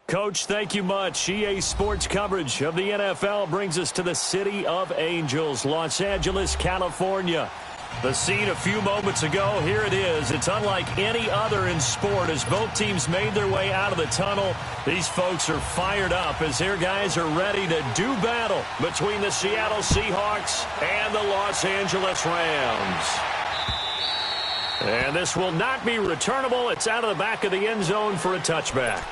Coach, thank you much. EA Sports coverage of the NFL brings us to the City of Angels, Los Angeles, California. The scene a few moments ago, here it is. It's unlike any other in sport as both teams made their way out of the tunnel. These folks are fired up as their guys are ready to do battle between the Seattle Seahawks and the Los Angeles Rams. And this will not be returnable. It's out of the back of the end zone for a touchback.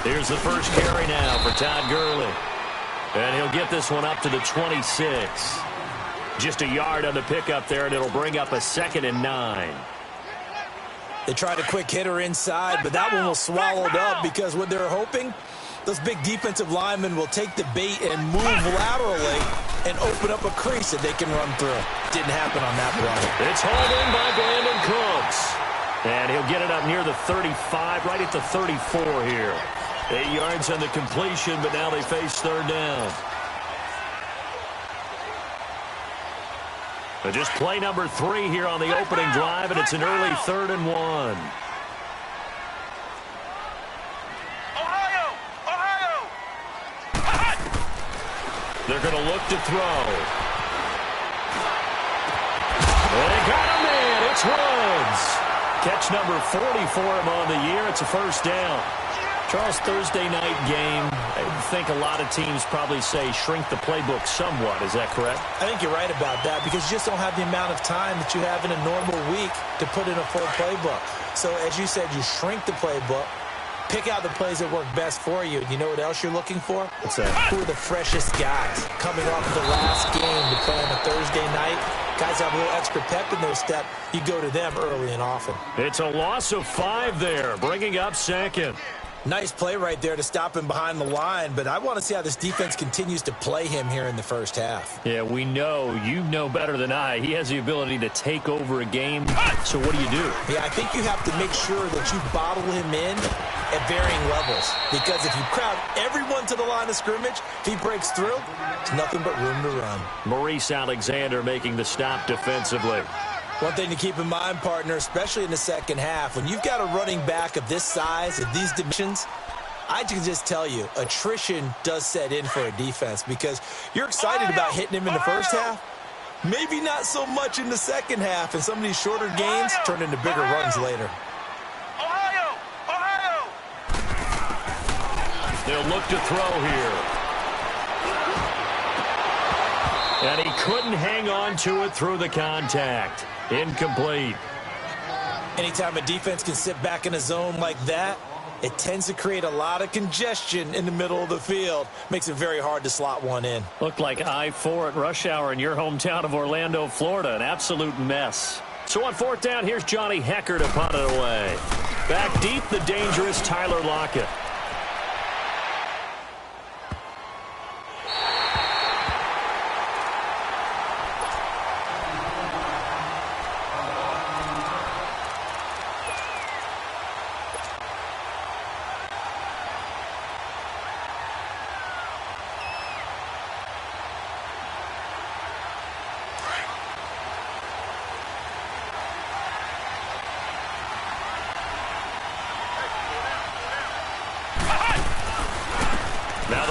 Here's the first carry now for Todd Gurley. And he'll get this one up to the 26. Just a yard on the pickup there, and it'll bring up a 2nd and 9. They tried a quick hitter inside, but that one was swallowed up because what they're hoping, those big defensive linemen will take the bait and move laterally and open up a crease that they can run through. Didn't happen on that play. It's hauled in by Brandon Cooks. And he'll get it up near the 35, right at the 34 here. 8 yards on the completion, but now they face third down. But just play number 3 here on the opening drive, and it's an early 3rd and 1. Ohio! They're going to look to throw. And they got him in. It's Woods. Catch number 40 for him on the year. It's a first down. Charles, Thursday night game, I think a lot of teams probably say shrink the playbook somewhat. Is that correct? I think you're right about that because you just don't have the amount of time that you have in a normal week to put in a full playbook. So, as you said, you shrink the playbook, pick out the plays that work best for you. You know what else you're looking for? What's that? Who are the freshest guys coming off of the last game to play on a Thursday night? Guys have a little extra pep in their step. You go to them early and often. It's a loss of 5 there, bringing up 2nd. Nice play right there to stop him behind the line, but I want to see how this defense continues to play him here in the first half. Yeah, we know. You know better than I. He has the ability to take over a game. So what do you do? Yeah, I think you have to make sure that you bottle him in at varying levels because if you crowd everyone to the line of scrimmage, if he breaks through, there's nothing but room to run. Maurice Alexander making the stop defensively. One thing to keep in mind, partner, especially in the second half, when you've got a running back of this size, of these dimensions, I can just tell you, attrition does set in for a defense because you're excited about hitting him in the first half. Maybe not so much in the second half, and some of these shorter gains turn into bigger runs later. Ohio! They'll look to throw here. And he couldn't hang on to it through the contact. Incomplete. Anytime a defense can sit back in a zone like that, it tends to create a lot of congestion in the middle of the field. Makes it very hard to slot one in. Looked like I-4 at rush hour in your hometown of Orlando, Florida. An absolute mess. So on 4th down, here's Johnny Hecker to punt it away. Back deep, the dangerous Tyler Lockett.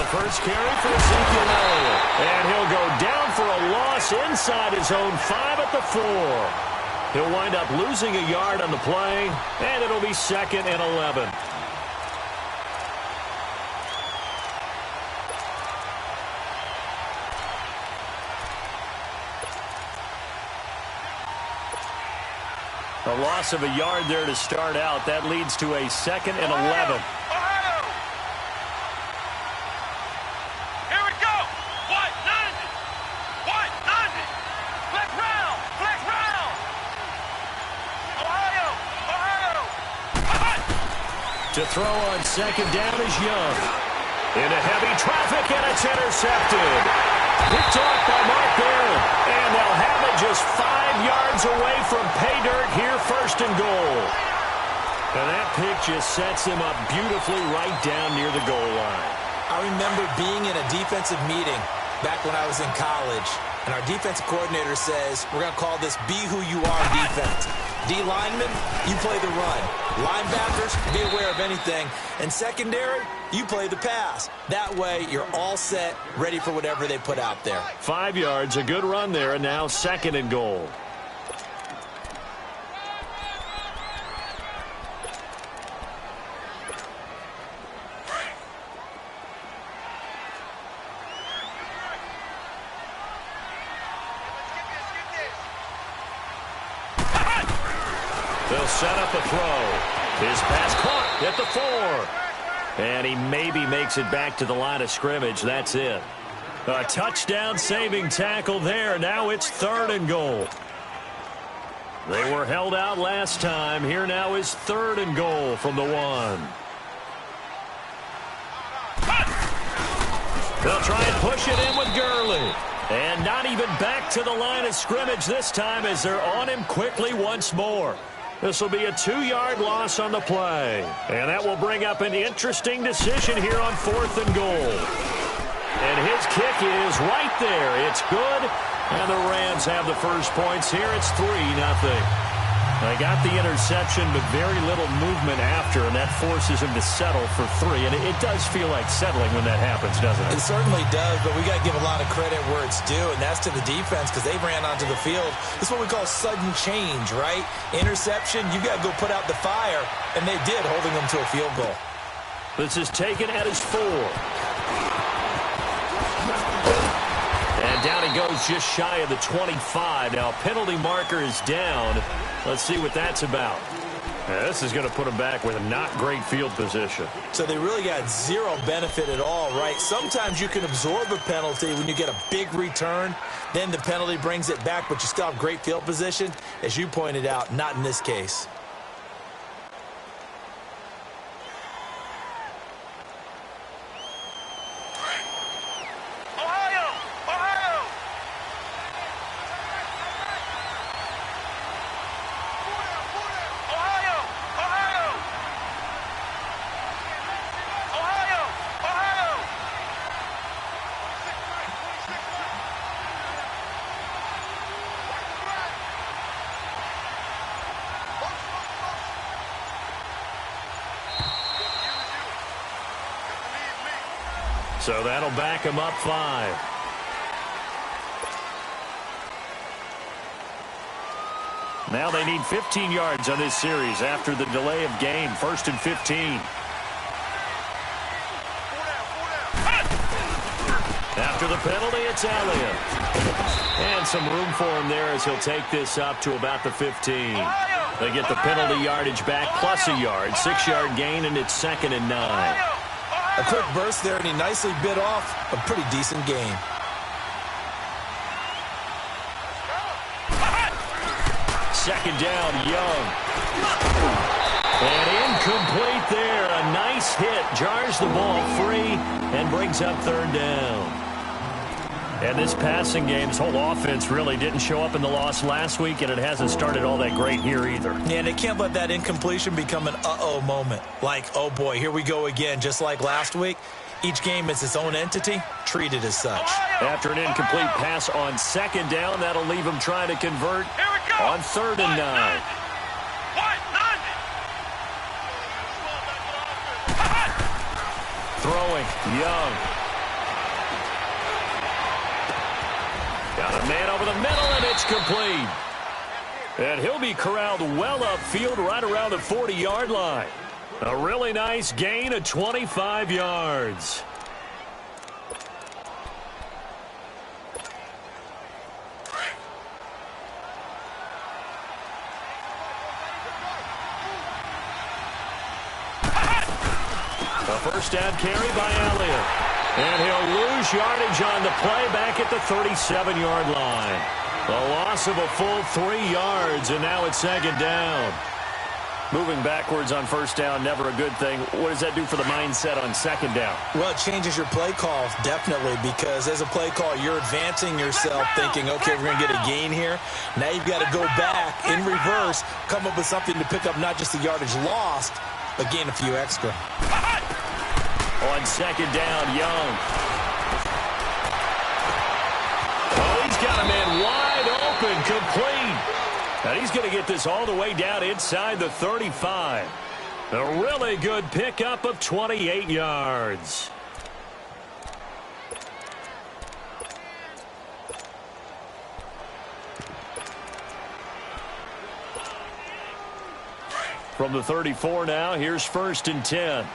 First carry for Ezekiel Elliott. And he'll go down for a loss inside his own 5 at the 4. He'll wind up losing a yard on the play, and it'll be 2nd and 11. A loss of a yard there to start out. That leads to a 2nd and 11. To throw on 2nd down is Young. Into heavy traffic, and it's intercepted. Picked off by Mark Barron. And they'll have it just 5 yards away from pay dirt here, 1st and goal. And that pick just sets him up beautifully right down near the goal line. I remember being in a defensive meeting back when I was in college, and our defensive coordinator says, we're going to call this be who you are defense. D linemen, you play the run. Linebackers, be aware of anything. And secondary, you play the pass. That way, you're all set, ready for whatever they put out there. 5 yards, a good run there, and now 2nd and goal. They'll set up a throw. His pass caught at the 4. And he maybe makes it back to the line of scrimmage. That's it. A touchdown-saving tackle there. Now it's 3rd and goal. They were held out last time. Here now is 3rd and goal from the 1. They'll try and push it in with Gurley. And not even back to the line of scrimmage this time as they're on him quickly once more. This will be a 2-yard loss on the play. And that will bring up an interesting decision here on 4th and goal. And his kick is right there. It's good. And the Rams have the first points here. It's 3-0. They got the interception, but very little movement after, and that forces him to settle for 3. And it does feel like settling when that happens, doesn't it? It certainly does, but we got to give a lot of credit where it's due, and that's to the defense because they ran onto the field. This is what we call sudden change, right? Interception, you got to go put out the fire, and they did, holding them to a field goal. This is taken at his 4. And down he goes just shy of the 25. Now, penalty marker is down. Let's see what that's about. This is going to put him back with a not great field position. So they really got zero benefit at all, right? Sometimes you can absorb a penalty when you get a big return. Then the penalty brings it back, but you still have great field position. As you pointed out, not in this case. So that'll back him up 5. Now they need 15 yards on this series after the delay of game. 1st and 15. After the penalty, it's Elliott. And some room for him there as he'll take this up to about the 15. They get the penalty yardage back plus a yard. 6-yard gain, and it's 2nd and 9. A quick burst there, and he nicely bit off a pretty decent gain. Second down, Young. And incomplete there. A nice hit. Jars the ball free and brings up 3rd down. And this passing game, this whole offense really didn't show up in the loss last week, and it hasn't started all that great here either. Yeah, and they can't let that incompletion become an uh-oh moment. Like, oh boy, here we go again. Just like last week, each game is its own entity, treated as such. After an incomplete pass on 2nd down, that'll leave him trying to convert on 3rd and 9. Throwing, Young. Got a man over the middle, and it's complete. And he'll be corralled well upfield right around the 40-yard line. A really nice gain of 25 yards. A first down carry by Elliott. And he'll lose yardage on the play back at the 37-yard line. A loss of a full 3 yards, and now it's 2nd down. Moving backwards on first down, never a good thing. What does that do for the mindset on second down? Well, it changes your play call, definitely, because as a play call, you're advancing yourself thinking, okay, we're going to get a gain here. Now you've got to go back in reverse, come up with something to pick up not just the yardage lost, but gain a few extra. On second down, Young. Oh, he's got a man wide open, complete. And he's going to get this all the way down inside the 35. A really good pickup of 28 yards. From the 34 now, here's 1st and 10.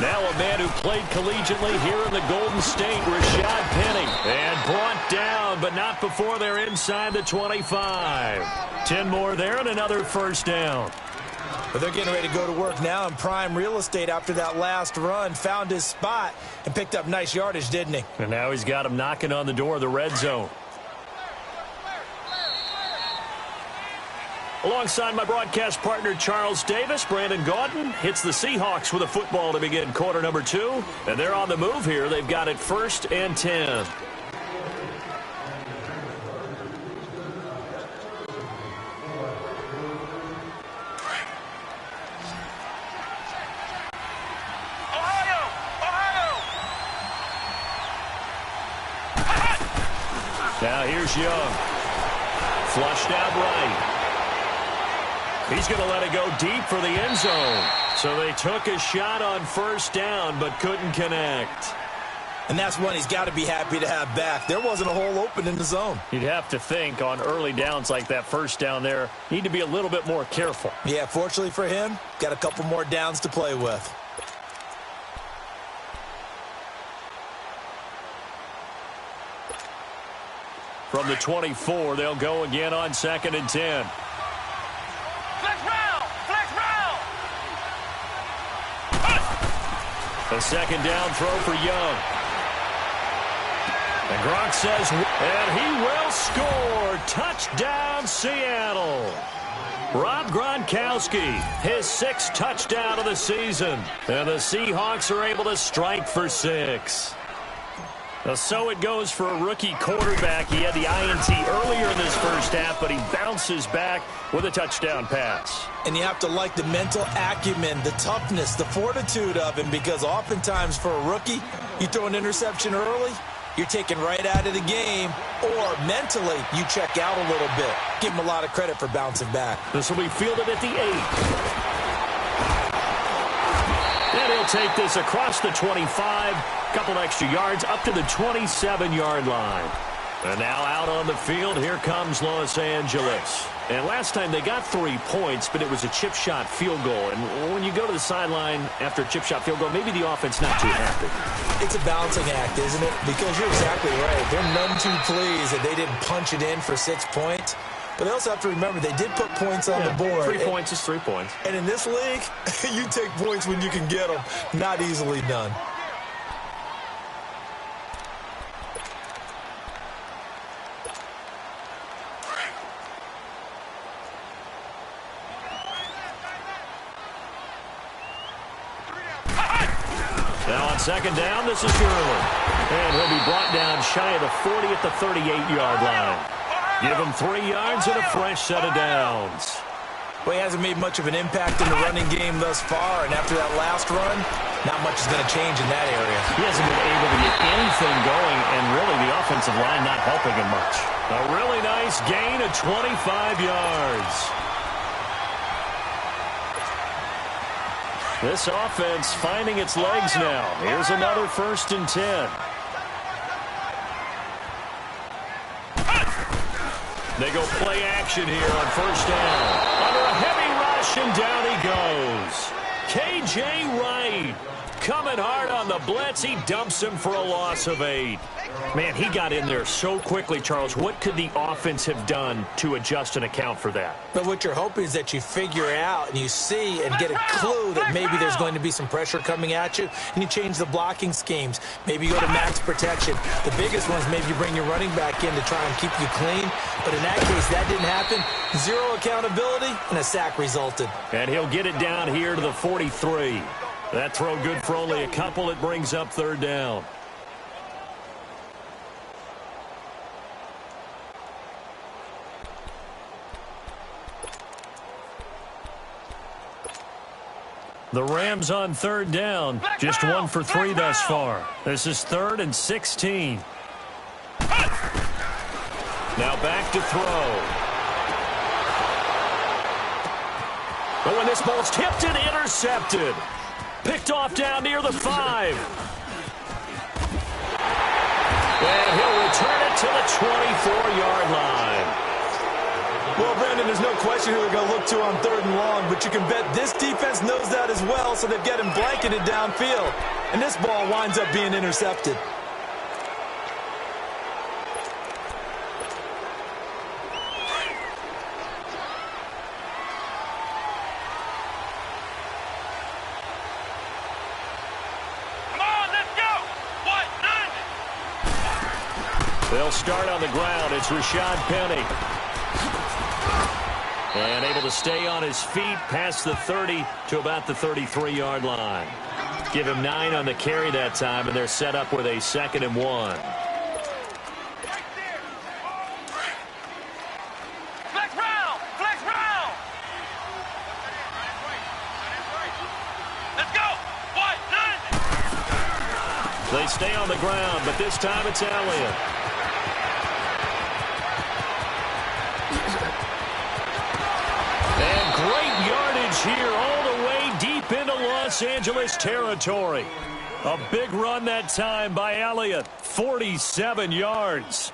Now a man who played collegiately here in the Golden State, Rashad Penny. And brought down, but not before they're inside the 25. 10 more there and another first down. But they're getting ready to go to work now in prime real estate after that last run. Found his spot and picked up nice yardage, didn't he? And now he's got him knocking on the door of the red zone. Alongside my broadcast partner, Charles Davis, Brandon Gaudin hits the Seahawks with a football to begin quarter number 2. And they're on the move here. They've got it 1st and 10. Now here's Young. Flushed out right. He's going to let it go deep for the end zone. So they took a shot on first down, but couldn't connect. And that's one he's got to be happy to have back. There wasn't a hole open in the zone. You'd have to think on early downs like that first down there, need to be a little bit more careful. Yeah, fortunately for him, got a couple more downs to play with. From the 24, they'll go again on 2nd and 10. A second down throw for Young. And Gronk says, and he will score. Touchdown, Seattle. Rob Gronkowski, his 6th touchdown of the season. And the Seahawks are able to strike for 6. So it goes for a rookie quarterback. He had the INT earlier in this first half, but he bounces back with a touchdown pass. And you have to like the mental acumen, the toughness, the fortitude of him, because oftentimes for a rookie, you throw an interception early, you're taken right out of the game, or mentally you check out a little bit. Give him a lot of credit for bouncing back. This will be fielded at the 8. And he'll take this across the 25. Couple extra yards up to the 27-yard line. And now out on the field, here comes Los Angeles. And last time they got 3 points, but it was a chip shot field goal. And when you go to the sideline after a chip shot field goal, maybe the offense not too happy. It's a balancing act, isn't it? Because you're exactly right. They're none too pleased that they didn't punch it in for 6 points. But they also have to remember they did put points on the board. 3 points is 3 points. And in this league, you take points when you can get them. Not easily done. Now on second down, this is Gurley. And he'll be brought down shy of the 40 at the 38-yard line. Give him 3 yards and a fresh set of downs. Well, he hasn't made much of an impact in the running game thus far, and after that last run, not much is going to change in that area. He hasn't been able to get anything going, and really the offensive line not helping him much. A really nice gain of 25 yards. This offense finding its legs now. Here's another 1st and 10. They go play action here on first down. Under a heavy rush, and down he goes. K.J. Wright coming hard on the blitz. He dumps him for a loss of 8. Man, he got in there so quickly, Charles. What could the offense have done to adjust and account for that? But what you're hoping is that you figure out and you see and get a clue that maybe there's going to be some pressure coming at you, and you change the blocking schemes. Maybe you go to max protection. The biggest one is maybe you bring your running back in to try and keep you clean. But in that case, that didn't happen. Zero accountability, and a sack resulted. And he'll get it down here to the 43. That throw good for only a couple. It brings up third down. The Rams on third down. Just 1 for 3 thus far. This is 3rd and 16. Now back to throw. But when this ball's tipped and intercepted. Picked off down near the 5. And he'll return it to the 24-yard line. Well, Brandon, there's no question who they're going to look to on 3rd and long, but you can bet this defense knows that as well, so they've got him blanketed downfield. And this ball winds up being intercepted. They'll start on the ground. It's Rashad Penny. And able to stay on his feet past the 30 to about the 33-yard line. Give him 9 on the carry that time, and they're set up with a 2nd and 1. They stay on the ground, but this time it's Elliott. And great yardage here all the way deep into Los Angeles territory. A big run that time by Elliott, 47 yards.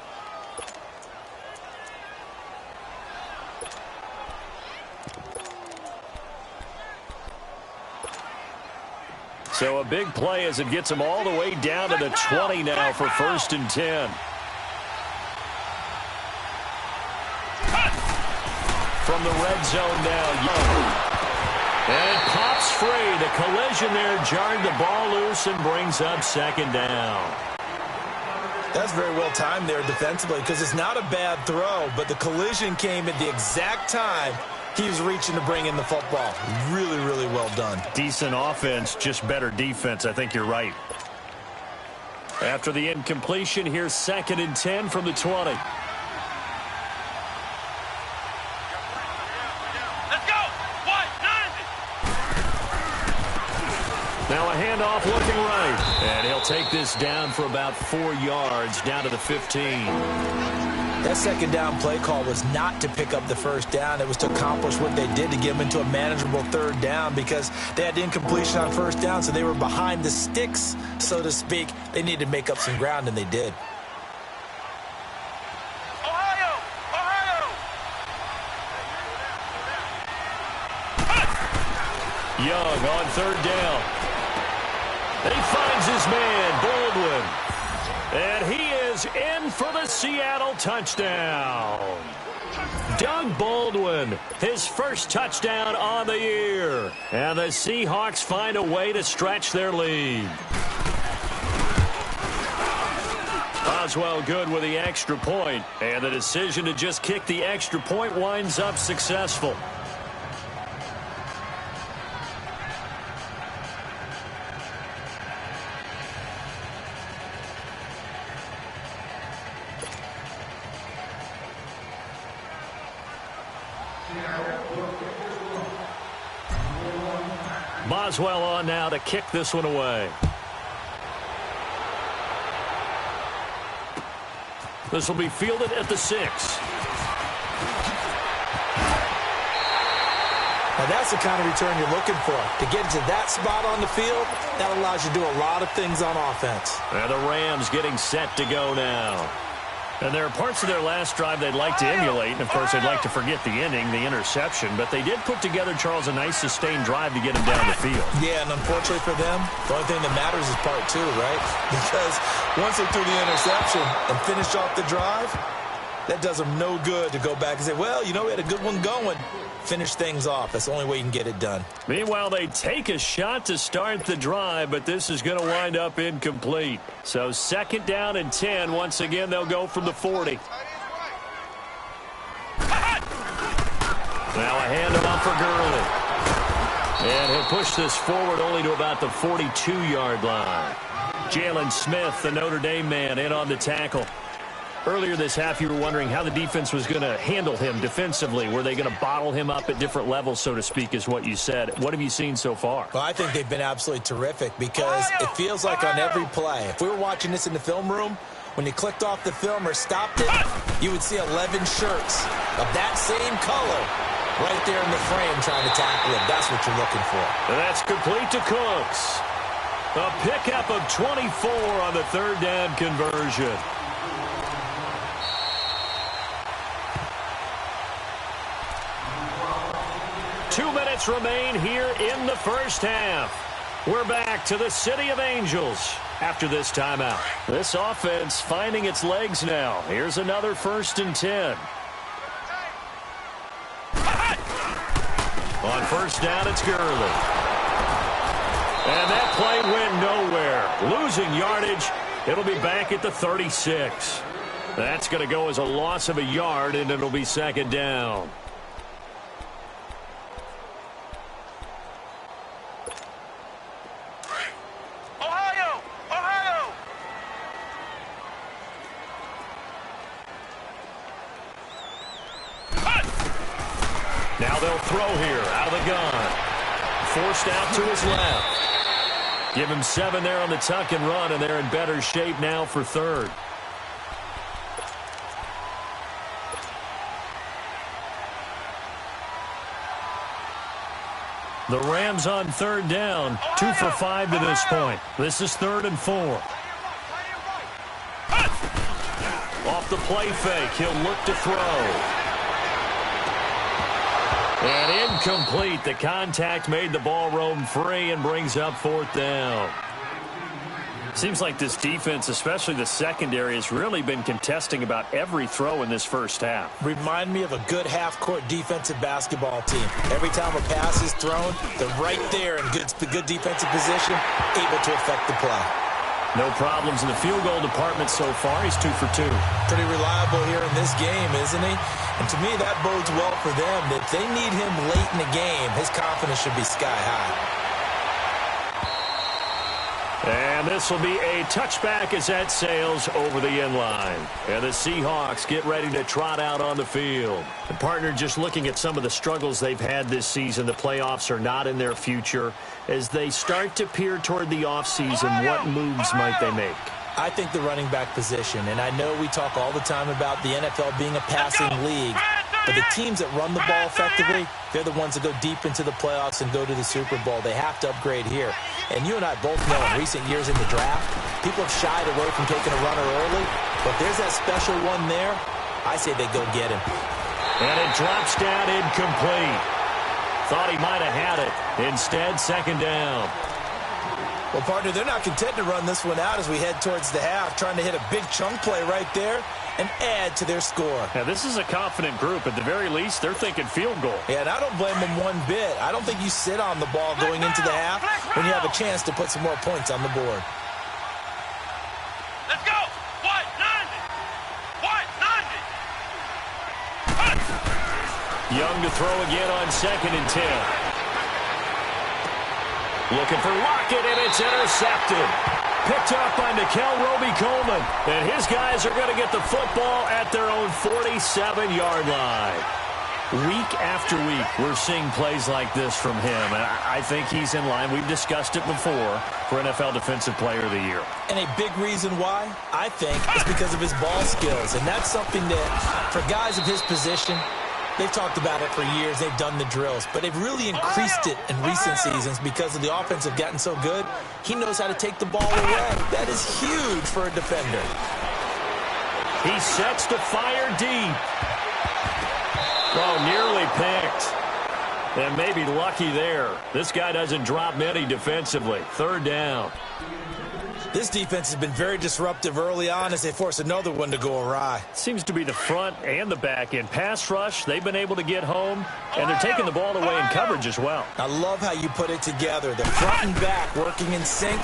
So a big play as it gets him all the way down to the 20 now for 1st and 10. From the red zone now, Young. And it pops free. The collision there jarred the ball loose and brings up 2nd down. That's very well timed there defensively because it's not a bad throw, but the collision came at the exact time he was reaching to bring in the football. Really, really well done. Decent offense, just better defense. I think you're right. After the incompletion, here's 2nd and 10 from the 20. Now a handoff looking right. And he'll take this down for about 4 yards, down to the 15. That 2nd down play call was not to pick up the 1st down. It was to accomplish what they did to get them into a manageable 3rd down because they had incompletion on 1st down, so they were behind the sticks, so to speak. They needed to make up some ground, and they did. Young on 3rd down. And he finds his man, Baldwin. And he is in for the Seattle touchdown. Doug Baldwin, his first touchdown on the year. And the Seahawks find a way to stretch their lead. Oswell good with the extra point. And the decision to just kick the extra point winds up successful. Boswell on now to kick this one away. This will be fielded at the 6. Now that's the kind of return you're looking for. To get to that spot on the field, that allows you to do a lot of things on offense. And the Rams getting set to go now. And there are parts of their last drive they'd like to emulate, and, of course, they'd like to forget the inning, the interception. But they did put together, Charles, a nice sustained drive to get him down the field. Yeah, and unfortunately for them, the only thing that matters is part two, right? Because once they threw the interception and finished off the drive, that does them no good to go back and say, well, you know, we had a good one going. Finish things off. That's the only way you can get it done. Meanwhile, they take a shot to start the drive, but this is going to wind up incomplete. So 2nd down and 10. Once again, they'll go from the 40. Now a handoff for Gurley. And he'll push this forward only to about the 42-yard line. Jalen Smith, the Notre Dame man, in on the tackle. Earlier this half, you were wondering how the defense was going to handle him defensively. Were they going to bottle him up at different levels, so to speak, is what you said. What have you seen so far? Well, I think they've been absolutely terrific because it feels like on every play, if we were watching this in the film room, when you clicked off the film or stopped it, you would see 11 shirts of that same color right there in the frame trying to tackle him. That's what you're looking for. And that's complete to Cooks. A pickup of 24 on the 3rd down conversion. Remain here in the first half. We're back to the City of Angels after this timeout. This offense finding its legs now. Here's another 1st and 10. On 1st down, it's Gurley. And that play went nowhere. Losing yardage. It'll be back at the 36. That's going to go as a loss of a yard, and it'll be 2nd down. Now they'll throw here out of the gun. Forced out to his left. Give him 7 there on the tuck and run, and they're in better shape now for 3rd. The Rams on 3rd down, 2 for 5 to this point. This is 3rd and 4. Off the play fake, he'll look to throw. And incomplete. The contact made the ball roam free and brings up 4th down. Seems like this defense, especially the secondary, has really been contesting about every throw in this first half. Remind me of a good half-court defensive basketball team. Every time a pass is thrown, they're right there in good defensive position, able to affect the play. No problems in the field goal department so far. He's 2 for 2. Pretty reliable here in this game, isn't he? And to me, that bodes well for them. If they need him late in the game, his confidence should be sky high. And this will be a touchback as that sails over the end line. And the Seahawks get ready to trot out on the field. The partner, just looking at some of the struggles they've had this season, the playoffs are not in their future. As they start to peer toward the offseason, what moves might they make? I think the running back position, and I know we talk all the time about the NFL being a passing league, but the teams that run the ball effectively, they're the ones that go deep into the playoffs and go to the Super Bowl. They have to upgrade here. And you and I both know in recent years in the draft, people have shied away from taking a runner early, but there's that special one there. I say they go get him. And it drops down incomplete. Thought he might have had it. Instead, 2nd down. Well, partner, they're not content to run this one out as we head towards the half, trying to hit a big chunk play right there and add to their score. Now, this is a confident group. At the very least, they're thinking field goal. Yeah, and I don't blame them one bit. I don't think you sit on the ball going into the half when you have a chance to put some more points on the board. Let's go! What? 90! Young to throw again on 2nd and 10. Looking for Lockett, and it's intercepted. Picked up by Nickel Roby-Coleman. And his guys are going to get the football at their own 47-yard line. Week after week, we're seeing plays like this from him. And I think he's in line. We've discussed it before for NFL Defensive Player of the Year. And a big reason why, I think, is because of his ball skills. And that's something that, for guys of his position, they've talked about it for years. They've done the drills. But they've really increased it in recent seasons because of the offense have gotten so good. He knows how to take the ball away. That is huge for a defender. He sets to fire deep. Oh, nearly picked. And maybe lucky there. This guy doesn't drop many defensively. Third down. This defense has been very disruptive early on as they force another one to go awry. Seems to be the front and the back end. Pass rush, they've been able to get home, and they're taking the ball away in coverage as well. I love how you put it together. The front and back working in sync,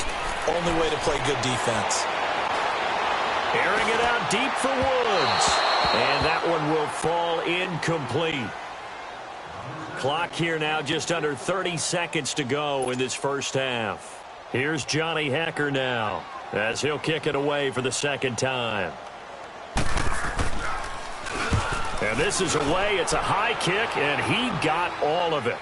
only way to play good defense. Airing it out deep for Woods. And that one will fall incomplete. Clock here now, just under 30 seconds to go in this first half. Here's Johnny Hecker now, as he'll kick it away for the second time. And this is away. It's a high kick, and he got all of it.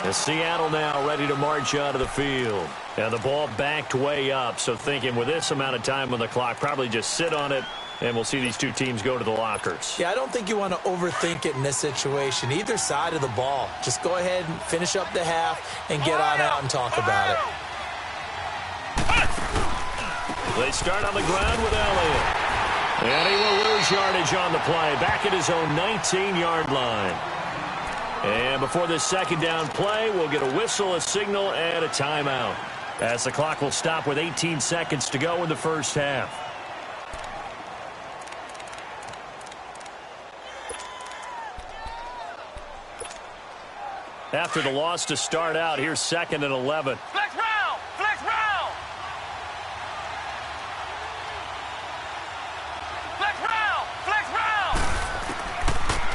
And Seattle now ready to march out of the field. And the ball backed way up, so thinking with this amount of time on the clock, probably just sit on it, and we'll see these two teams go to the lockers. Yeah, I don't think you want to overthink it in this situation. Either side of the ball. Just go ahead and finish up the half and get on out and talk about it. They start on the ground with Elliott. And he will lose yardage on the play. Back at his own 19-yard line. And before this second down play, we'll get a whistle, a signal, and a timeout. As the clock will stop with 18 seconds to go in the first half. After the loss to start out, here's 2nd and 11. Flex round! Flex round! Flex round! Flex round!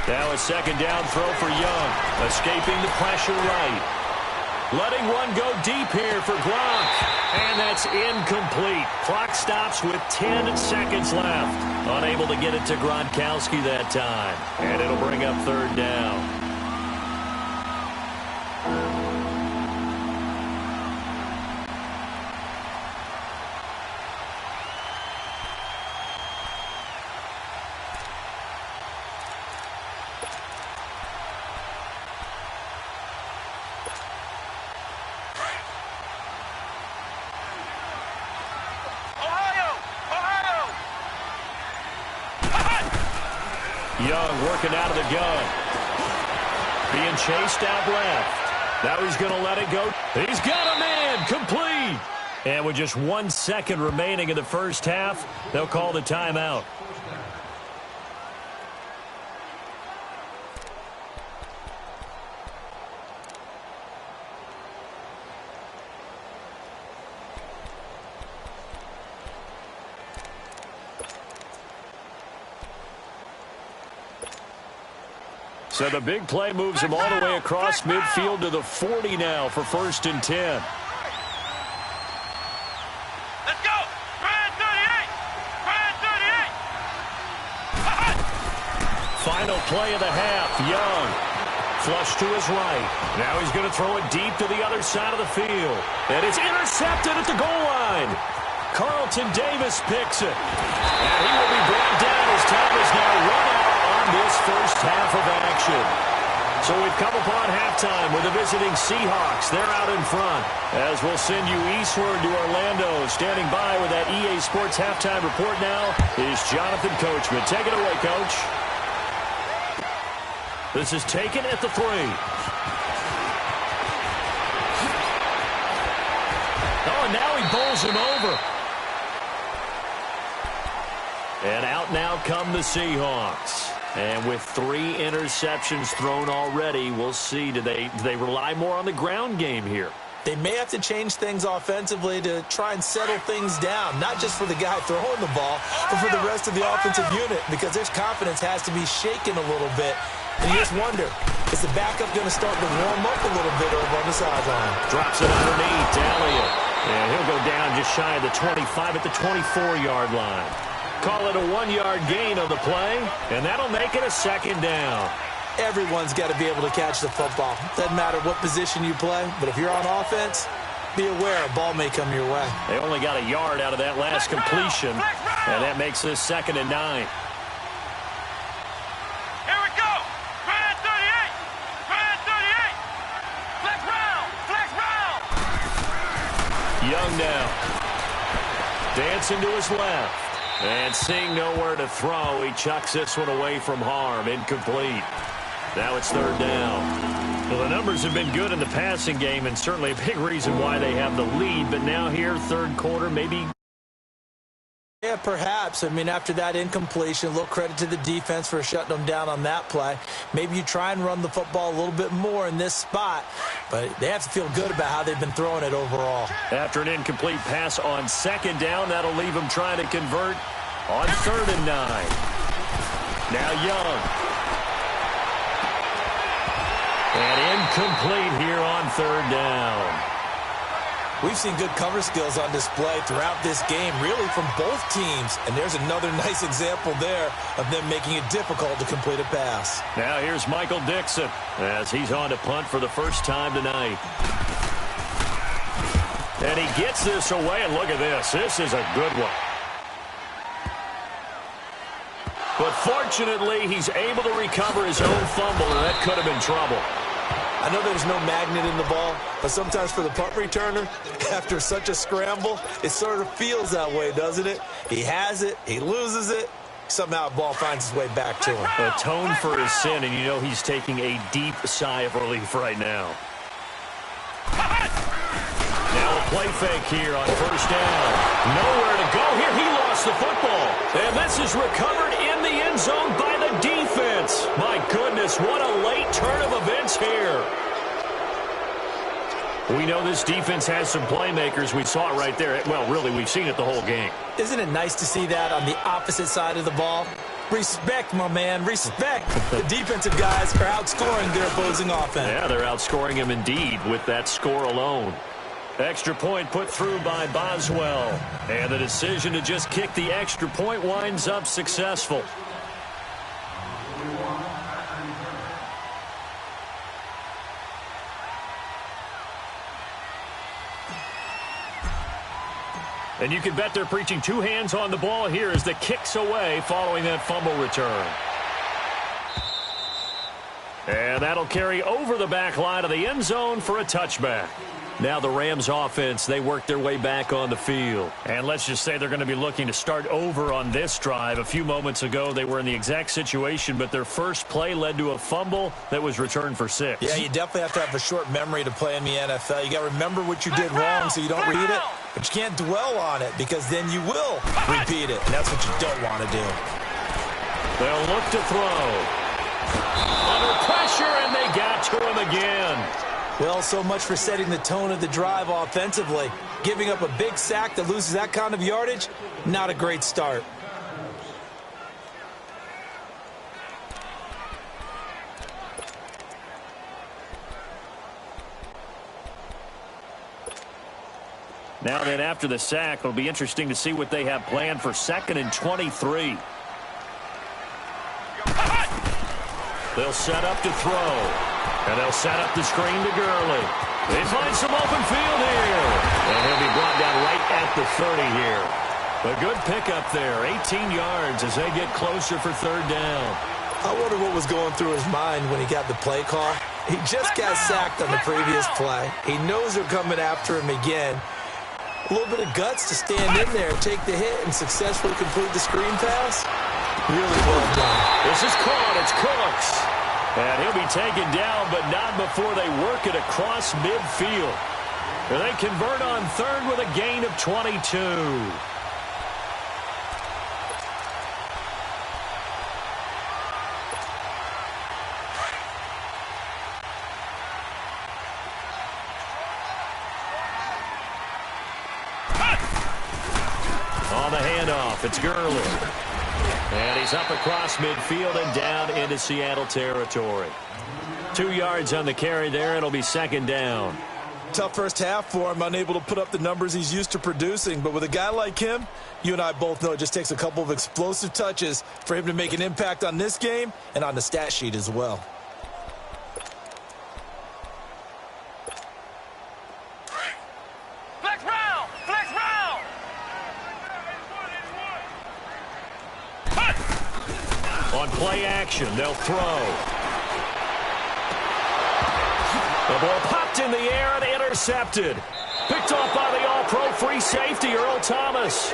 Now a second down throw for Young. Escaping the pressure right. Letting one go deep here for Gronk. And that's incomplete. Clock stops with 10 seconds left. Unable to get it to Gronkowski that time. And it'll bring up third down. Young working out of the gun. Being chased out left. Now he's going to let it go. He's got a man. Complete. And with just 1 second remaining in the first half, they'll call the timeout. So the big play moves him all the way across midfield to the 40 now for 1st and 10. Let's go! Brand 38! Brand 38! Final play of the half. Young. Flush to his right. Now he's going to throw it deep to the other side of the field. And it's intercepted at the goal line. Carlton Davis picks it. And he will be brought down as time is now run out on this first half of action. So we've come upon halftime with the visiting Seahawks. They're out in front. As we'll send you eastward to Orlando. Standing by with that EA Sports halftime report now is Jonathan Coachman. Take it away, Coach. This is taken at the 3. Oh, and now he bowls him over. And out now come the Seahawks. And with 3 interceptions thrown already, we'll see. Do they rely more on the ground game here? They may have to change things offensively to try and settle things down, not just for the guy throwing the ball, but for the rest of the offensive unit, because their confidence has to be shaken a little bit. And you just wonder, is the backup going to start to warm up a little bit over on the sideline? Drops it underneath to Elliott. And he'll go down just shy of the 25 at the 24-yard line. Call it a 1-yard gain on the play, and that'll make it a second down. Everyone's got to be able to catch the football. Doesn't matter what position you play, but if you're on offense, be aware a ball may come your way. They only got a yard out of that last completion, and that makes this 2nd and 9. Here we go! Brand 38! Brand 38! Flex round! Flex round! Young now. Dancing to his left. And seeing nowhere to throw, he chucks this one away from harm. Incomplete. Now it's third down. Well, the numbers have been good in the passing game, and certainly a big reason why they have the lead. But now here, third quarter, maybe. Yeah, perhaps. I mean, after that incompletion, a little credit to the defense for shutting them down on that play. Maybe you try and run the football a little bit more in this spot, but they have to feel good about how they've been throwing it overall. After an incomplete pass on second down, that'll leave them trying to convert on 3rd and 9. Now Young. And incomplete here on 3rd down. We've seen good cover skills on display throughout this game, really from both teams. And there's another nice example there of them making it difficult to complete a pass. Now here's Michael Dixon as he's on to punt for the first time tonight. And he gets this away, and look at this. This is a good one. But fortunately, he's able to recover his own fumble, and that could have been trouble. I know there's no magnet in the ball, but sometimes for the punt returner, after such a scramble, it sort of feels that way, doesn't it? He has it, he loses it, somehow the ball finds its way back to him. Atone for his sin, and you know he's taking a deep sigh of relief right now. Now a play fake here on 1st down. Nowhere to go here. He lost the football. And this is recovered in the end zone by the defense. My goodness, what a late turn of events here. We know this defense has some playmakers. We saw it right there. Well, really, we've seen it the whole game. Isn't it nice to see that on the opposite side of the ball? Respect, my man, respect. The defensive guys are outscoring their opposing offense. Yeah, they're outscoring him indeed with that score alone. Extra point put through by Boswell. And the decision to just kick the extra point winds up successful. And you can bet they're preaching two hands on the ball here as the kick's away following that fumble return. And that'll carry over the back line of the end zone for a touchback. Now the Rams offense, they work their way back on the field. And let's just say they're going to be looking to start over on this drive. A few moments ago, they were in the exact situation, but their first play led to a fumble that was returned for 6. Yeah, you definitely have to have a short memory to play in the NFL. You got to remember what you did wrong so you don't repeat it, but you can't dwell on it because then you will repeat it, and that's what you don't want to do. They'll look to throw. Under pressure, and they got to him again. Well, so much for setting the tone of the drive offensively. Giving up a big sack that loses that kind of yardage, not a great start. Now then, after the sack, it'll be interesting to see what they have planned for 2nd and 23. They'll set up to throw. And they'll set up the screen to Gurley. They find some open field here. And he'll be brought down right at the 30 here. A good pickup there. 18 yards as they get closer for 3rd down. I wonder what was going through his mind when he got the play call. He just got sacked on the previous play. He knows they're coming after him again. A little bit of guts to stand in there and take the hit and successfully complete the screen pass. Really well done. This is caught. It's Cooks. And he'll be taken down, but not before they work it across midfield. And they convert on 3rd with a gain of 22. On the handoff, it's Gurley. And he's up across midfield and down into Seattle territory. 2 yards on the carry there. It'll be 2nd down. Tough first half for him, unable to put up the numbers he's used to producing. But with a guy like him, you and I both know it just takes a couple of explosive touches for him to make an impact on this game and on the stat sheet as well. On play action, they'll throw. The ball popped in the air and intercepted. Picked off by the all-pro free safety, Earl Thomas.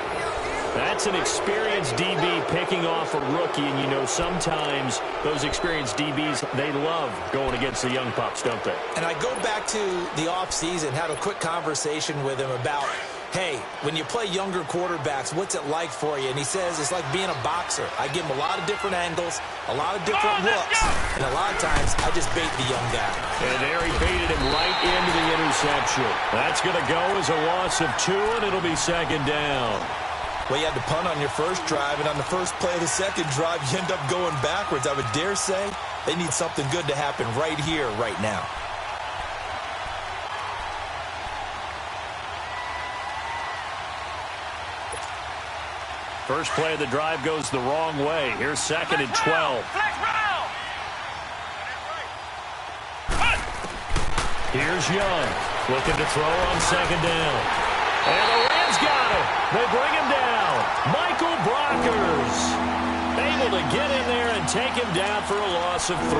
That's an experienced DB picking off a rookie, and you know sometimes those experienced DBs, they love going against the young pups, don't they? And I go back to the offseason, had a quick conversation with him about, hey, when you play younger quarterbacks, what's it like for you? And he says it's like being a boxer. I give him a lot of different angles, a lot of different looks, and a lot of times I just bait the young guy. And there he baited him right into the interception. That's going to go as a loss of 2, and it'll be second down. Well, you had to punt on your first drive, and on the first play of the second drive, you end up going backwards. I would dare say they need something good to happen right here, right now. First play of the drive goes the wrong way. Here's second and 12. Here's Young, looking to throw on second down. And the Rams got it. They bring him down. Michael Brockers able to get in there and take him down for a loss of 3.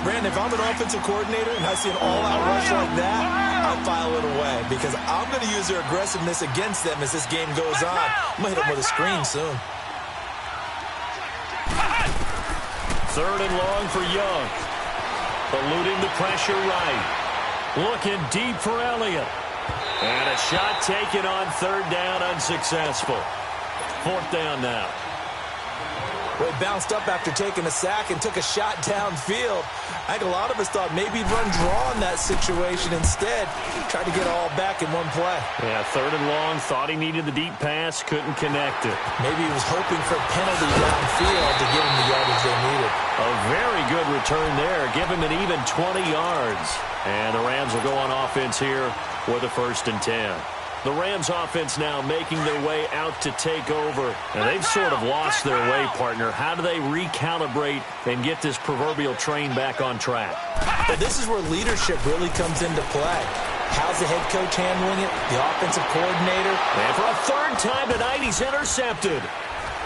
Brandon, if I'm an offensive coordinator and I see an all-out rush like that, I'll file it away because I'm going to use their aggressiveness against them as this game goes on. I'm going to hit them with a screen soon. Third and long for Young. Eluding the pressure right. Looking deep for Elliott. And a shot taken on third down, unsuccessful. Fourth down now. Well, he bounced up after taking a sack and took a shot downfield. I think a lot of us thought maybe he'd run draw in that situation instead. Tried to get it all back in one play. Yeah, third and long. Thought he needed the deep pass. Couldn't connect it. Maybe he was hoping for a penalty downfield to give him the yardage they needed. A very good return there. Give him an even 20 yards. And the Rams will go on offense here with a 1st and 10. The Rams offense now making their way out to take over. And they've sort of lost their way, partner. How do they recalibrate and get this proverbial train back on track? Well, this is where leadership really comes into play. How's the head coach handling it? The offensive coordinator? And for a third time tonight, he's intercepted.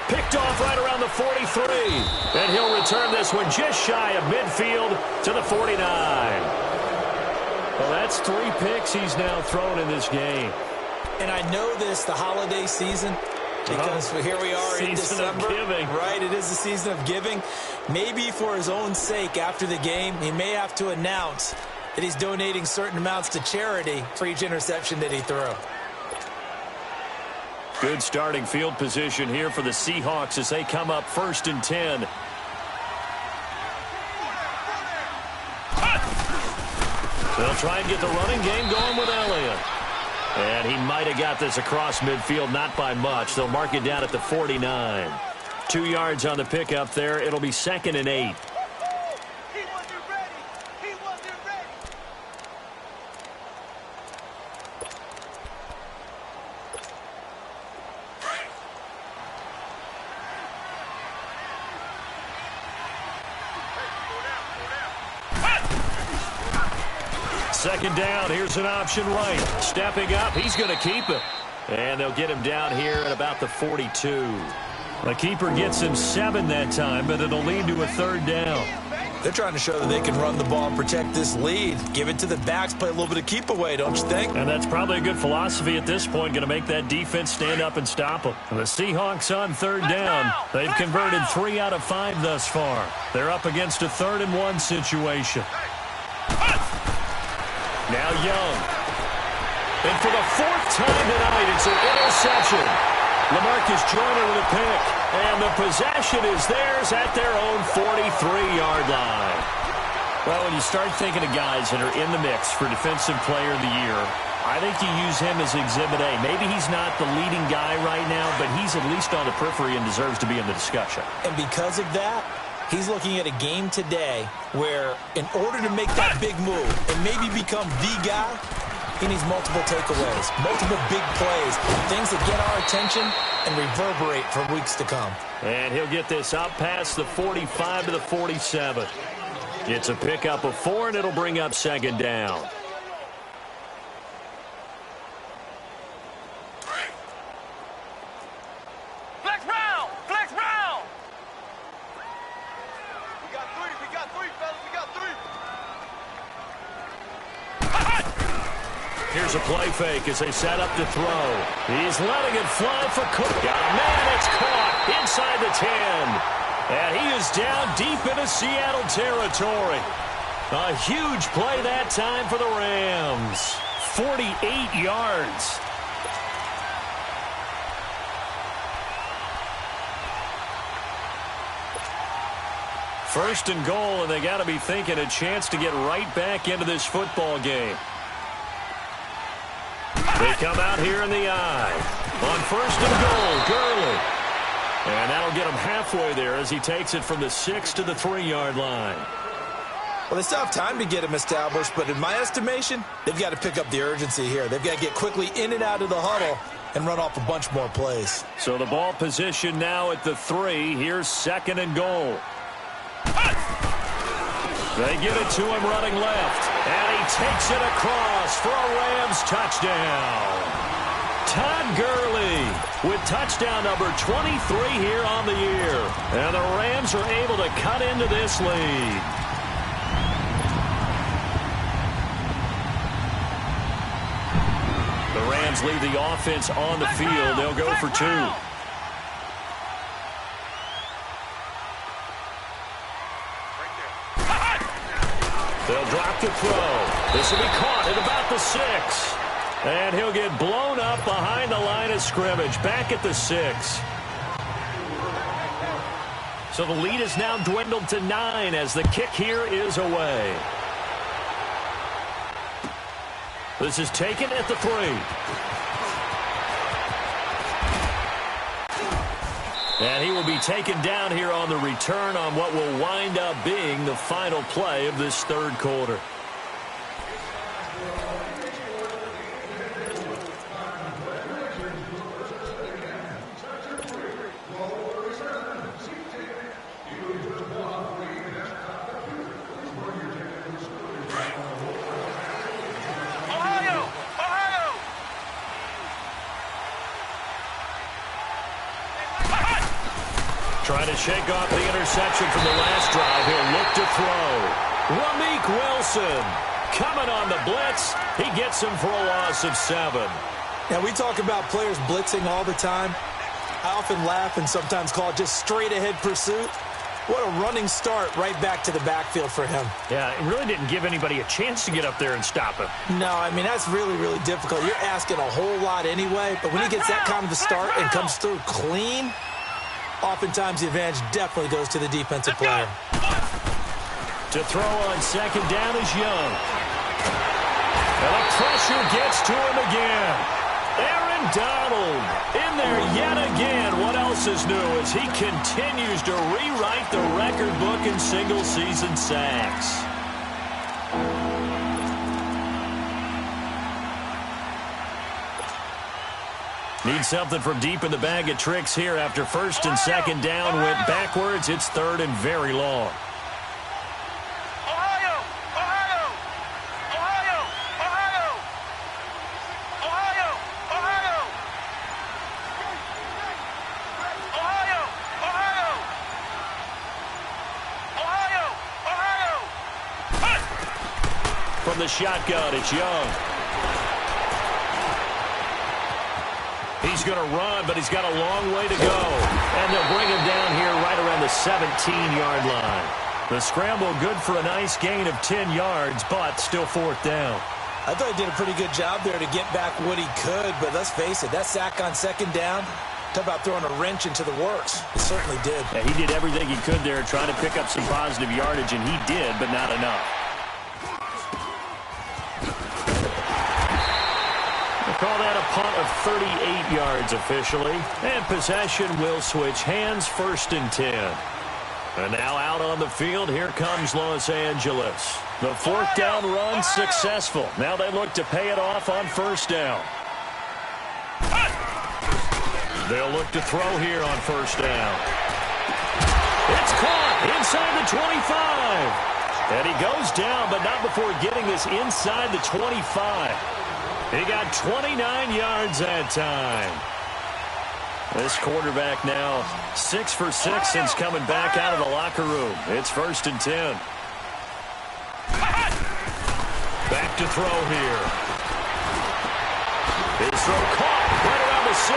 Picked off right around the 43. And he'll return this one just shy of midfield to the 49. Well, that's 3 picks he's now thrown in this game. And I know this, the holiday season, because here we are in December. Right, it is the season of giving. Maybe for his own sake after the game, he may have to announce that he's donating certain amounts to charity for each interception that he threw. Good starting field position here for the Seahawks as they come up 1st and 10. They'll try and get the running game going with Elliott. And he might have got this across midfield, not by much. They'll mark it down at the 49. 2 yards on the pickup there. It'll be 2nd and 8. Second down, here's an option right. Stepping up, he's going to keep it. And they'll get him down here at about the 42. The keeper gets him 7 that time, but it'll lead to a 3rd down. They're trying to show that they can run the ball and protect this lead. Give it to the backs, play a little bit of keep away, don't you think? And that's probably a good philosophy at this point, going to make that defense stand up and stop them. And the Seahawks on 3rd down. They've converted 3 out of 5 thus far. They're up against a 3rd and 1 situation. Now Young. And for the 4th time tonight, it's an interception. LaMarcus Joyner with a pick. And the possession is theirs at their own 43-yard line. Well, when you start thinking of guys that are in the mix for Defensive Player of the Year, I think you use him as Exhibit A. Maybe he's not the leading guy right now, but he's at least on the periphery and deserves to be in the discussion. And because of that, he's looking at a game today where in order to make that big move and maybe become the guy, he needs multiple takeaways, multiple big plays, things that get our attention and reverberate for weeks to come. And he'll get this up past the 45 to the 47. It's a pickup of 4, and it'll bring up 2nd down. Flex round! Flex round! We got 3, fellas. We got 3. Here's a play fake as they set up to throw. He's letting it fly for Cook. Got a man. It's caught inside the 10. And he is down deep into Seattle territory. A huge play that time for the Rams. 48 yards. First and goal, and they got to be thinking a chance to get right back into this football game. They come out here in the eye. On first and goal, Gurley. And that'll get him halfway there as he takes it from the 6 to the 3-yard line. Well, they still have time to get him established, but in my estimation, they've got to pick up the urgency here. They've got to get quickly in and out of the huddle and run off a bunch more plays. So the ball position now at the 3. Here's second and goal. They give it to him running left, and he takes it across for a Rams touchdown. Todd Gurley with touchdown number 23 here on the year. And the Rams are able to cut into this lead. The Rams leave the offense on the field. They'll go for 2. They'll drop the throw. This will be caught at about the 6. And he'll get blown up behind the line of scrimmage, back at the 6. So the lead is now dwindled to 9 as the kick here is away. This is taken at the 3. And he will be taken down here on the return on what will wind up being the final play of this third quarter. Trying to shake off the interception from the last drive. He'll look to throw. Ramik Wilson coming on the blitz. He gets him for a loss of 7. Now, we talk about players blitzing all the time. I often laugh and sometimes call it just straight-ahead pursuit. What a running start right back to the backfield for him. Yeah, it really didn't give anybody a chance to get up there and stop him. No, I mean, that's really, really difficult. You're asking a whole lot anyway, but when he gets that kind of a start and comes through clean, oftentimes the advantage definitely goes to the defensive player. To throw on second down is Young. And the pressure gets to him again. Aaron Donald in there yet again. What else is new as he continues to rewrite the record book in single-season sacks. Need something from deep in the bag of tricks here after first and second down went backwards. It's third and very long. From the shotgun, it's Young. He's going to run, but he's got a long way to go. And they'll bring him down here right around the 17-yard line. The scramble good for a nice gain of 10 yards, but still fourth down. I thought he did a pretty good job there to get back what he could, but let's face it, that sack on second down, talk about throwing a wrench into the works. He certainly did. Yeah, he did everything he could there trying to pick up some positive yardage, and he did, but not enough. Call that a punt of 38 yards officially. And possession will switch hands, first and 10. And now out on the field, here comes Los Angeles. The fourth down run successful. Now they look to pay it off on first down. They'll look to throw here on first down. It's caught inside the 25. And he goes down, but not before getting this inside the 25. He got 29 yards that time. This quarterback now 6 for 6 since coming back out of the locker room. It's first and 10. Back to throw here. throw caught right around the 6.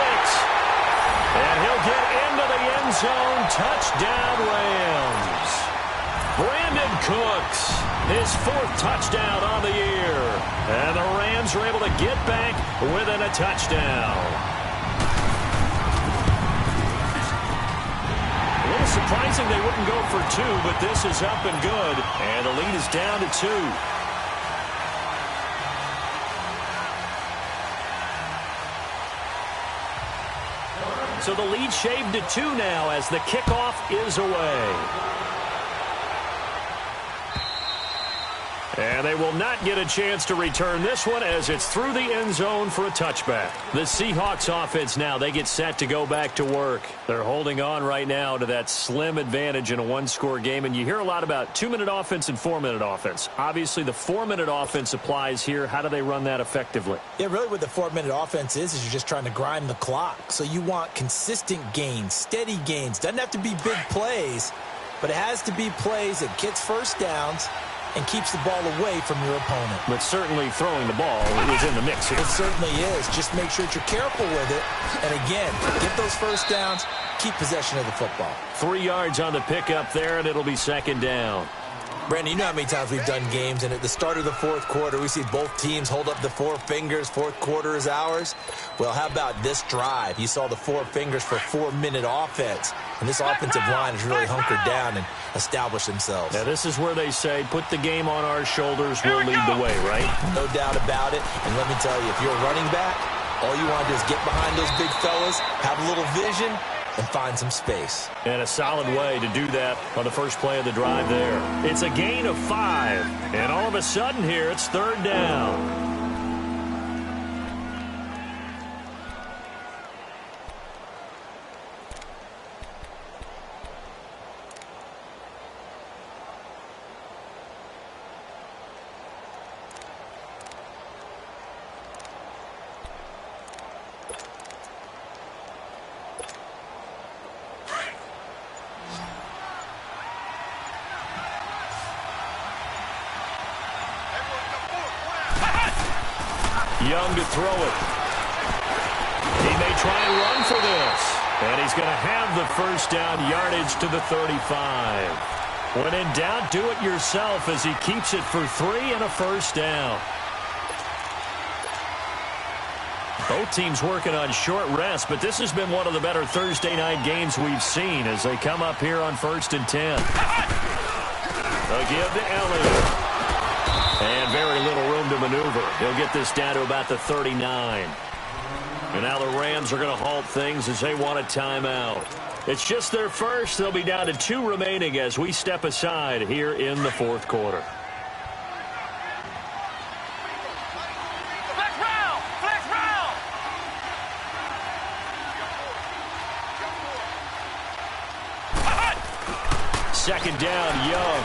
And he'll get into the end zone. Touchdown, Rams. Brandon Cooks, his 4th touchdown on the year. And the Rams are able to get back within a touchdown. A little surprising they wouldn't go for 2, but this is up and good. And the lead is down to 2. So the lead shaved to 2 now as the kickoff is away. And they will not get a chance to return this one as it's through the end zone for a touchback. The Seahawks offense now, they get set to go back to work. They're holding on right now to that slim advantage in a 1-score game. And you hear a lot about 2-minute offense and 4-minute offense. Obviously, the 4-minute offense applies here. How do they run that effectively? Yeah, really what the 4-minute offense is you're just trying to grind the clock. So you want consistent gains, steady gains. Doesn't have to be big plays, but it has to be plays that gets first downs and keeps the ball away from your opponent. But certainly throwing the ball is in the mix here. It certainly is. Just make sure that you're careful with it. And again, get those first downs, keep possession of the football. 3 yards on the pickup there, and it'll be 2nd down. Brandon, you know how many times we've done games, and at the start of the 4th quarter, we see both teams hold up the 4 fingers, 4th quarter is ours. Well, how about this drive? You saw the 4 fingers for 4-minute offense, and this offensive line has really hunkered down and established themselves. Now, this is where they say, put the game on our shoulders, we'll lead the way, right? No doubt about it, and let me tell you, if you're a running back, all you want to do is get behind those big fellas, have a little vision, and find some space. And a solid way to do that on the first play of the drive there. It's a gain of 5. And all of a sudden here, it's 3rd down. Young to throw it. He may try and run for this. And he's going to have the first down yardage to the 35. When in doubt, do it yourself as he keeps it for 3 and a first down. Both teams working on short rest, but this has been one of the better Thursday night games we've seen as they come up here on 1st and 10. They'll give to Elliott. And very little room to maneuver. He'll get this down to about the 39. And now the Rams are going to halt things as they want a timeout. It's just their first. They'll be down to 2 remaining as we step aside here in the 4th quarter. Flex round! Flex round! 2nd down, Young.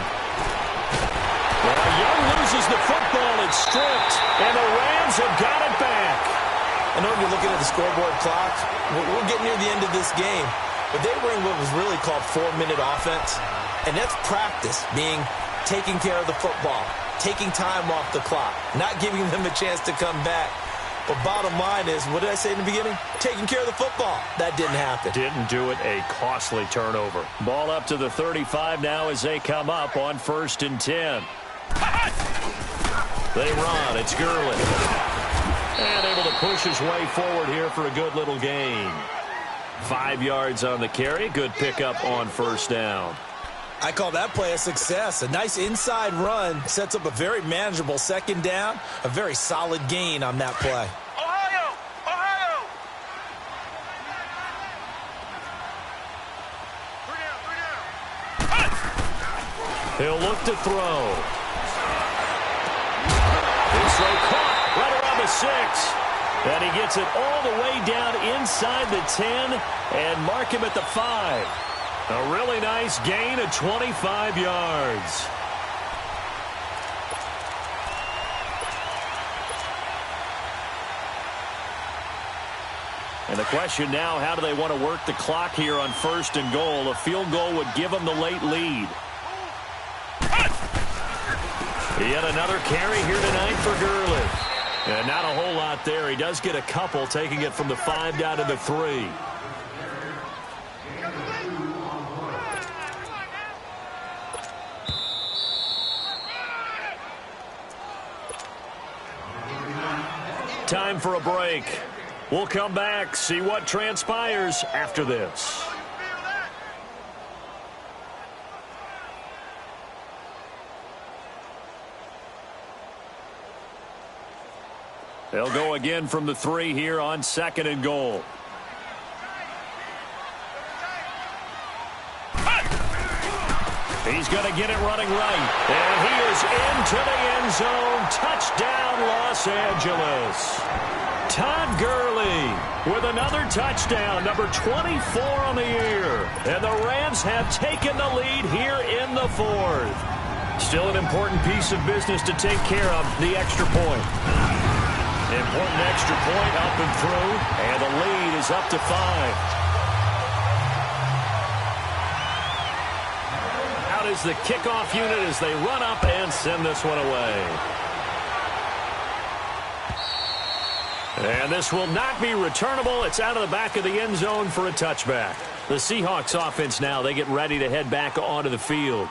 Well, Young loses the football. It's stripped, and the Rams have got it back. I know you're looking at the scoreboard clock. We're getting near the end of this game, but they were in what was really called 4-minute offense, and that's practice, being taking care of the football, taking time off the clock, not giving them a chance to come back. But bottom line is, what did I say in the beginning? Taking care of the football. That didn't happen. Didn't do it. A costly turnover. Ball up to the 35 now as they come up on 1st and 10. They run. It's Gurley. And able to push his way forward here for a good little gain. 5 yards on the carry. Good pickup on 1st down. I call that play a success. A nice inside run sets up a very manageable 2nd down. A very solid gain on that play. Ohio! Ohio! 3 down, 3 down. He'll look to throw. His throw caught right around the 6. And he gets it all the way down inside the 10 and mark him at the 5. A really nice gain of 25 yards. And the question now, how do they want to work the clock here on 1st and goal? A field goal would give them the late lead. Yet another carry here tonight for Gurley. And not a whole lot there. He does get a couple, taking it from the 5 down to the 3. Time for a break. We'll come back, see what transpires after this. They'll go again from the 3 here on 2nd and goal. He's going to get it running right. And he is into the end zone. Touchdown, Los Angeles. Todd Gurley with another touchdown, number 24 on the year. And the Rams have taken the lead here in the 4th. Still an important piece of business to take care of, the extra point. Important extra point up and through, and the lead is up to 5. Out is the kickoff unit as they run up and send this one away. And this will not be returnable. It's out of the back of the end zone for a touchback. The Seahawks offense now, they get ready to head back onto the field.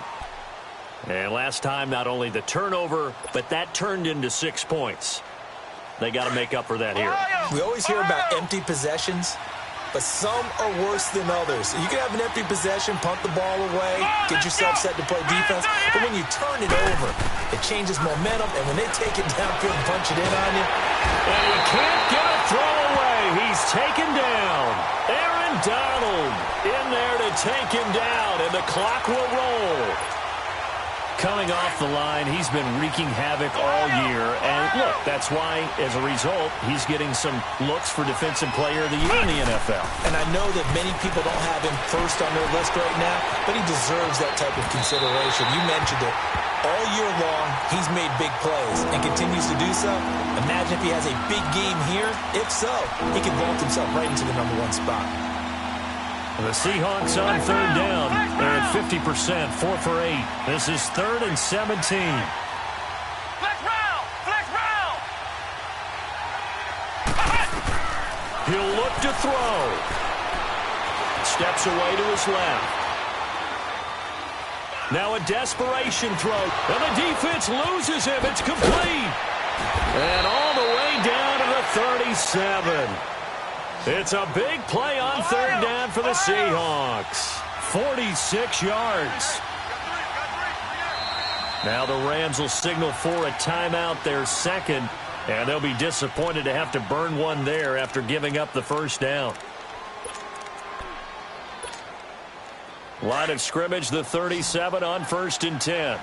And last time, not only the turnover, but that turned into 6 points. They got to make up for that here. We always hear about empty possessions, but some are worse than others. You can have an empty possession, punt the ball away, get yourself set to play defense, but when you turn it over, it changes momentum, and when they take it downfield and punch it in on you, and he can't get a throw away. He's taken down. Aaron Donald in there to take him down, and the clock will roll. Coming off the line, he's been wreaking havoc all year. And look, that's why, as a result, he's getting some looks for Defensive Player of the Year in the NFL. And I know that many people don't have him first on their list right now, but he deserves that type of consideration. You mentioned it. All year long, he's made big plays and continues to do so. Imagine if he has a big game here. If so, he can vault himself right into the #1 spot. The Seahawks on 3rd down. They're at 50%, 4 for 8. This is 3rd and 17. Flex round! Flex round! He'll look to throw. Steps away to his left. Now a desperation throw. And the defense loses him. It's complete. And all the way down to the 37. It's a big play on 3rd down for the Seahawks. 46 yards. Now the Rams will signal for a timeout, their 2nd, and they'll be disappointed to have to burn one there after giving up the 1st down. Line of scrimmage, the 37 on 1st and 10.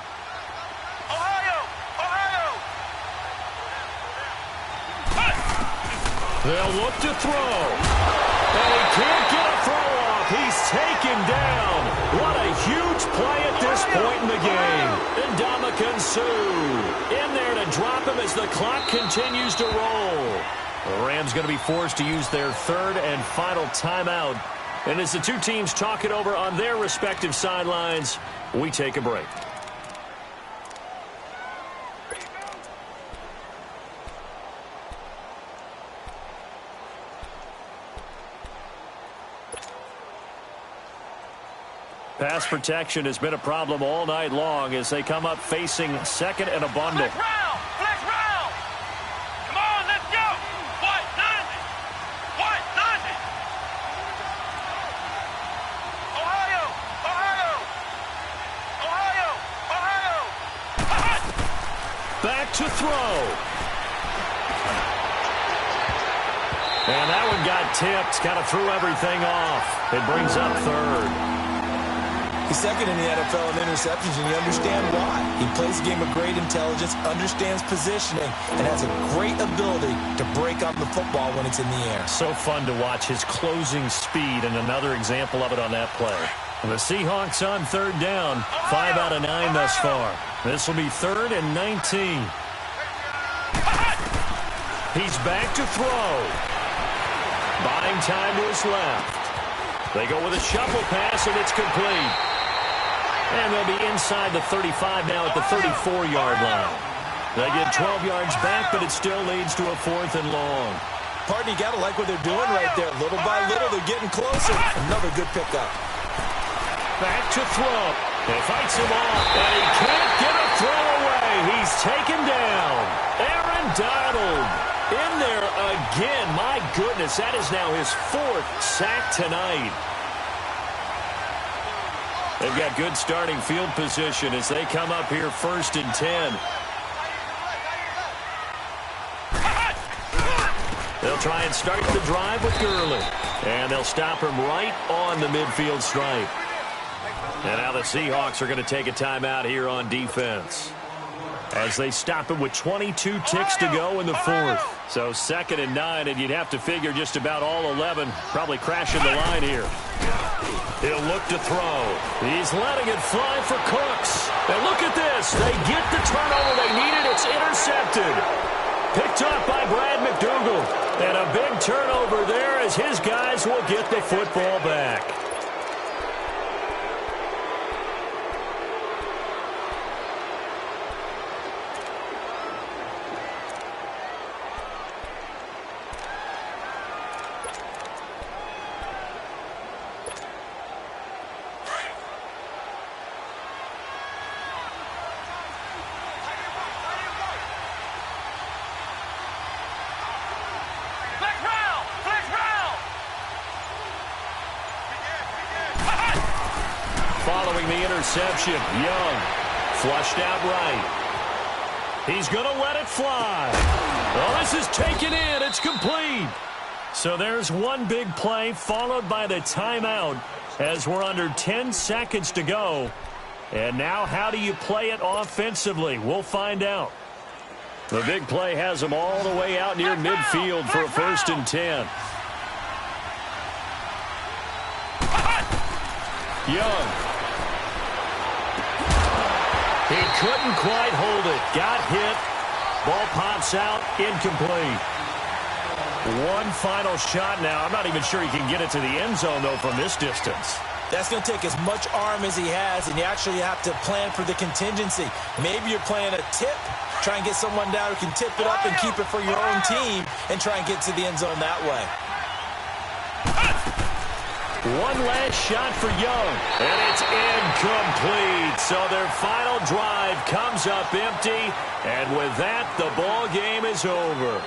They'll look to throw. And he can't get a throw off. He's taken down. What a huge play at this point in the game. And Ndamukong Suh in there to drop him as the clock continues to roll. The Rams going to be forced to use their 3rd and final timeout. And as the two teams talk it over on their respective sidelines, we take a break. Pass protection has been a problem all night long as they come up facing 2nd and a bundle. Flex round! Flex round! Come on, let's go! What does it? What does it? Ohio! Ohio! Ohio! Ohio! Back to throw. And that one got tipped. Kind of threw everything off. It brings up 3rd. He's 2nd in the NFL in interceptions, and you understand why. He plays a game of great intelligence, understands positioning, and has a great ability to break on the football when it's in the air. So fun to watch his closing speed, and another example of it on that play. And the Seahawks on 3rd down, 5 out of 9 thus far. This will be 3rd and 19. He's back to throw. Buying time to his left. They go with a shuffle pass, and it's complete. And they'll be inside the 35 now at the 34-yard line. They get 12 yards back, but it still leads to a 4th and long. Partner, you got to like what they're doing right there. Little by little, they're getting closer. Another good pickup. Back to throw. He fights him off, and he can't get a throw away. He's taken down. Aaron Donald in there again. My goodness, that is now his 4th sack tonight. They've got good starting field position as they come up here 1st and 10. They'll try and start the drive with Gurley. And they'll stop him right on the midfield stripe. And now the Seahawks are going to take a timeout here on defense, as they stop him with 22 ticks to go in the 4th. So 2nd and 9, and you'd have to figure just about all 11 probably crashing the line here. He'll look to throw. He's letting it fly for Cooks. And look at this. They get the turnover they needed. It's intercepted. Picked up by Brad McDougal. And a big turnover there as his guys will get the football back. Following the interception, Young flushed out right. He's going to let it fly. Oh, this is taken in. It's complete. So there's one big play followed by the timeout as we're under 10 seconds to go. And now how do you play it offensively? We'll find out. The big play has them all the way out near midfield for a 1st and 10. Young. He couldn't quite hold it. Got hit. Ball pops out. Incomplete. One final shot now. I'm not even sure he can get it to the end zone, though, from this distance. That's going to take as much arm as he has, and you actually have to plan for the contingency. Maybe you're playing a tip. Try and get someone down who can tip it up and keep it for your own team and try and get to the end zone that way. One last shot for Young, and it's incomplete. So their final drive comes up empty, and with that, the ball game is over.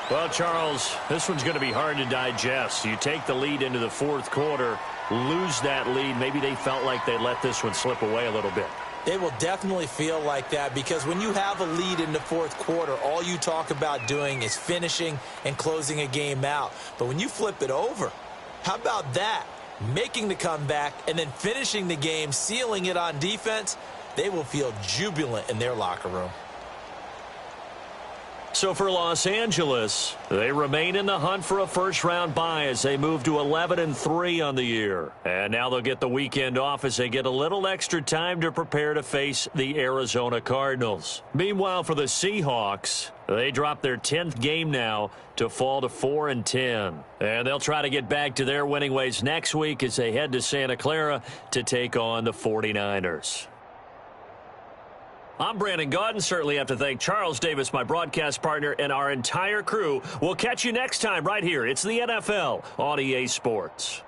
Well, Charles, this one's going to be hard to digest. You take the lead into the 4th quarter, lose that lead. Maybe they felt like they let this one slip away a little bit. It will definitely feel like that, because when you have a lead in the 4th quarter, all you talk about doing is finishing and closing a game out. But when you flip it over, how about that? Making the comeback and then finishing the game, sealing it on defense, they will feel jubilant in their locker room. So for Los Angeles, they remain in the hunt for a first-round bye as they move to 11-3 on the year. And now they'll get the weekend off as they get a little extra time to prepare to face the Arizona Cardinals. Meanwhile, for the Seahawks, they drop their 10th game now to fall to 4-10. And they'll try to get back to their winning ways next week as they head to Santa Clara to take on the 49ers. I'm Brandon Gaudin. Certainly have to thank Charles Davis, my broadcast partner, and our entire crew. We'll catch you next time right here. It's the NFL on EA Sports.